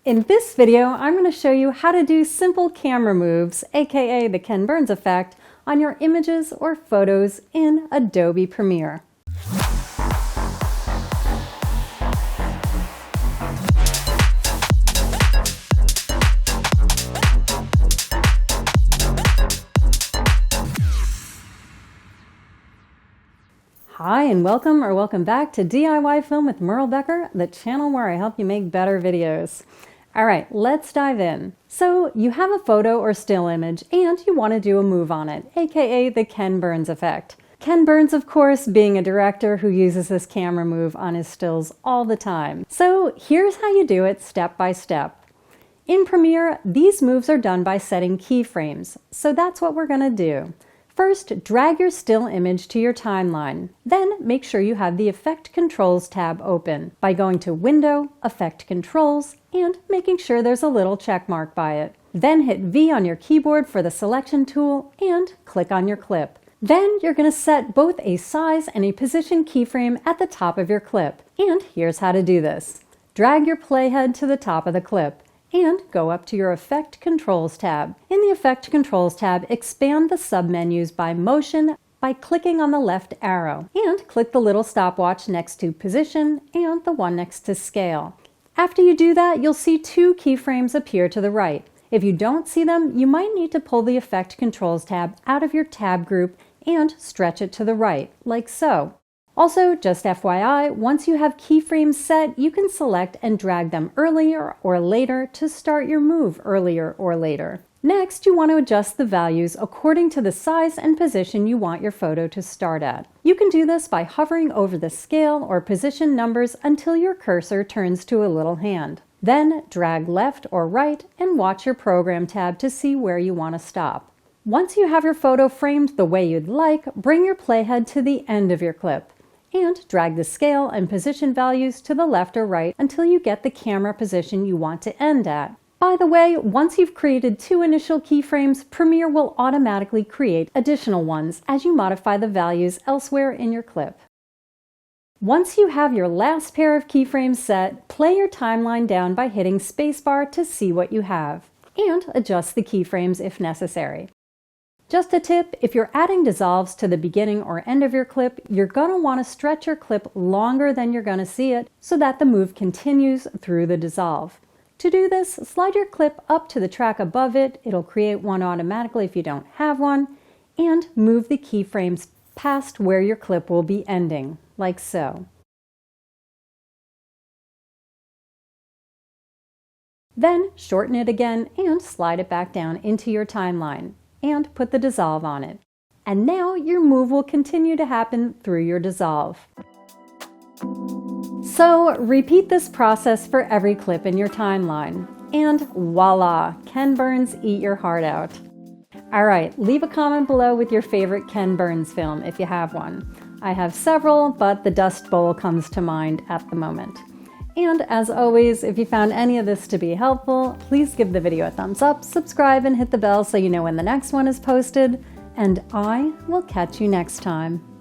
In this video, I'm going to show you how to do simple camera moves, aka the Ken Burns effect, on your images or photos in Adobe Premiere. Hi and welcome back to DIY Film with Merle Becker, the channel where I help you make better videos. All right, let's dive in. So you have a photo or still image and you want to do a move on it, aka the Ken Burns effect. Ken Burns, of course, being a director who uses this camera move on his stills all the time. So here's how you do it step by step. In Premiere, these moves are done by setting keyframes, so that's what we're going to do. First, drag your still image to your timeline. Then make sure you have the Effect Controls tab open by going to Window, Effect Controls, and making sure there's a little check mark by it. Then hit V on your keyboard for the selection tool and click on your clip. Then you're going to set both a size and a position keyframe at the top of your clip. And here's how to do this. Drag your playhead to the top of the clip and go up to your Effect Controls tab. In the Effect Controls tab, expand the submenus by motion by clicking on the left arrow and click the little stopwatch next to Position and the one next to Scale. After you do that, you'll see two keyframes appear to the right. If you don't see them, you might need to pull the Effect Controls tab out of your tab group and stretch it to the right, like so. Also, just FYI, once you have keyframes set, you can select and drag them earlier or later to start your move earlier or later. Next, you want to adjust the values according to the size and position you want your photo to start at. You can do this by hovering over the scale or position numbers until your cursor turns to a little hand. Then drag left or right and watch your Program tab to see where you want to stop. Once you have your photo framed the way you'd like, bring your playhead to the end of your clip and drag the scale and position values to the left or right until you get the camera position you want to end at. By the way, once you've created two initial keyframes, Premiere will automatically create additional ones as you modify the values elsewhere in your clip. Once you have your last pair of keyframes set, play your timeline down by hitting spacebar to see what you have, and adjust the keyframes if necessary. Just a tip, if you're adding dissolves to the beginning or end of your clip, you're going to want to stretch your clip longer than you're going to see it so that the move continues through the dissolve. To do this, slide your clip up to the track above it, it'll create one automatically if you don't have one, and move the keyframes past where your clip will be ending, like so. Then shorten it again and slide it back down into your timeline and put the dissolve on it. And now your move will continue to happen through your dissolve. So repeat this process for every clip in your timeline. And voila, Ken Burns, eat your heart out. All right, leave a comment below with your favorite Ken Burns film if you have one. I have several, but the Dust Bowl comes to mind at the moment. And as always, if you found any of this to be helpful, please give the video a thumbs up, subscribe, and hit the bell so you know when the next one is posted. And I will catch you next time.